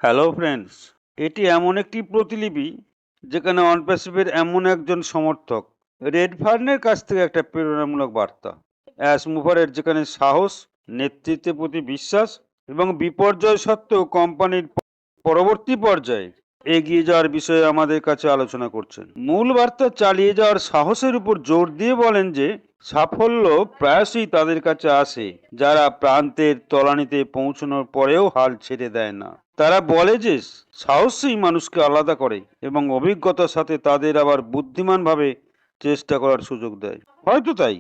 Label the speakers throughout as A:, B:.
A: Hello friends, এটি এমন একটি প্রতিলিপি যেখানে অনপ্যাসিভের এমন একজন সমর্থক রেড ফার্নের কাছ থেকে একটা প্রেরণামূলক বার্তা। অ্যাশ মুভারের যেখানে সাহস, নেতৃত্বের প্রতি বিশ্বাস এবং বিপর্যয় সত্ত্বেও কোম্পানির পরবর্তী পর্যায়ে এগিয়ে যাওয়ার বিষয়ে আমাদের কাছে আলোচনা করছেন। মূল বার্তা চালিয়ে যাওয়ার সাহসের উপর জোর দিয়ে বলেন যে সাফল্য প্রায়শই তাদের কাছে আসে যারা প্রান্তের তলানিতে পৌঁছানোর পরেও হাল ছেড়ে দেয় না। তারা বলে যে সাহসই মানুষকে আলাদা করে এবং অভিজ্ঞতার সাথে তাদের আবার বুদ্ধিমানভাবে চেষ্টা করার সুযোগ দেয়। হয়তো তাই।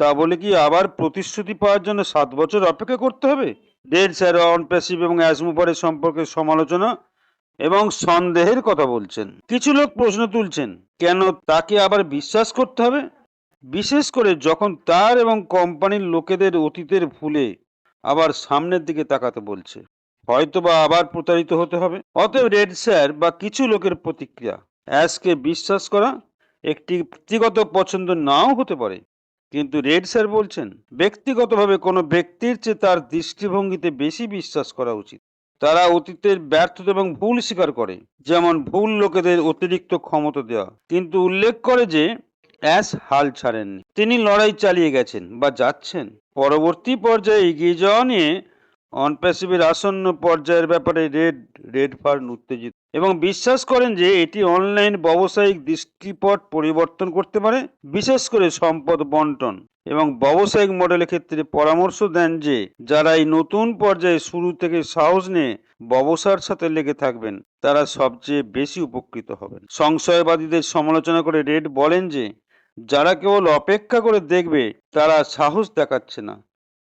A: তা বলে কি আবার প্রতিশ্রুতি পাওয়ার জন্য 7 বছর অপেক্ষা করতে হবে? ডেড স্যার অনপ্যাসিভ এবং অ্যাজমুভারের সম্পর্কে সমালোচনা এবং সন্দেহের কথা বলছেন। কিছু লোক প্রশ্ন তুলছেন, কেন তাকে আবার বিশ্বাস করতে হবে, বিশেষ করে যখন তার এবং কোম্পানির লোকেদের অতীতের ভুলে আবার সামনের দিকে তাকাতে বলছে। হয়তোবা আবার প্রতারিত হতে হবে। অতএব রেড স্যার বা কিছু লোকের প্রতিক্রিয়া, অ্যাশকে বিশ্বাস করা একটি ব্যক্তিগত পছন্দ নাও হতে পারে, কিন্তু রেড স্যার বলছেন ব্যক্তিগতভাবে কোনো ব্যক্তির চেয়ে তার দৃষ্টিভঙ্গিতে বেশি বিশ্বাস করা উচিত। তারা অতীতের ব্যর্থতা এবং ভুল স্বীকার করে, যেমন ভুল লোকেদের অতিরিক্ত ক্ষমতা দেওয়া, কিন্তু উল্লেখ করে যে অ্যাশ হাল ছাড়েননি। তিনি লড়াই চালিয়ে গেছেন বা যাচ্ছেন। পরবর্তী পর্যায়ে এগিয়ে যাওয়া নিয়ে অনপ্যাসিভের আসন্ন পর্যায়ের ব্যাপারে রেড ফার্ন উত্তেজিত এবং বিশ্বাস করেন যে এটি অনলাইন ব্যবসায়িক দৃষ্টিপট পরিবর্তন করতে পারে, বিশেষ করে সম্পদ বন্টন এবং ব্যবসায়িক মডেলের ক্ষেত্রে পরামর্শ দেন যে যারা এই নতুন পর্যায়ে শুরু থেকে সাহস নিয়ে ব্যবসার সাথে লেগে থাকবেন তারা সবচেয়ে বেশি উপকৃত হবেন। সংশয়বাদীদের সমালোচনা করে রেড বলেন যে যারা কেবল অপেক্ষা করে দেখবে তারা সাহস দেখাচ্ছে না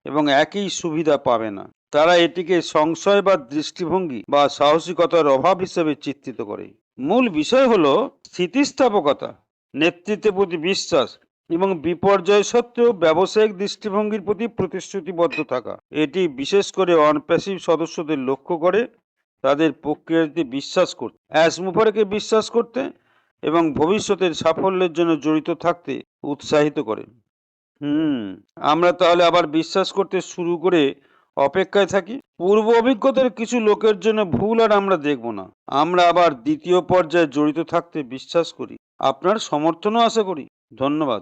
A: এবং একই সুবিধা পাবে না। তারা এটিকে সংশয় বা দৃষ্টিভঙ্গি বা সাহসিকতার অভাব হিসেবে চিত্রিত করে। মূল বিষয় হলো স্থিতিস্থাপকতা, নেতৃত্বের প্রতি বিশ্বাস এবং বিপর্যয় সত্ত্বেও ব্যবসায়িক দৃষ্টিভঙ্গির প্রতি প্রতিশ্রুতিবদ্ধ থাকা। এটি বিশেষ করে অনপ্যাসিভ সদস্যদের লক্ষ্য করে তাদের প্রক্রিয়াতে বিশ্বাস করতে, অ্যাসমুভারকে বিশ্বাস করতে এবং ভবিষ্যতের সাফল্যের জন্য জড়িত থাকতে উৎসাহিত করে। আমরা তাহলে আবার বিশ্বাস করতে শুরু করে অপেক্ষায় থাকি। পূর্ব অভিজ্ঞতার কিছু লোকের জন্য ভুল আর আমরা দেখব না। আমরা আবার দ্বিতীয় পর্যায়ে জড়িত থাকতে বিশ্বাস করি। আপনার সমর্থনও আশা করি। ধন্যবাদ।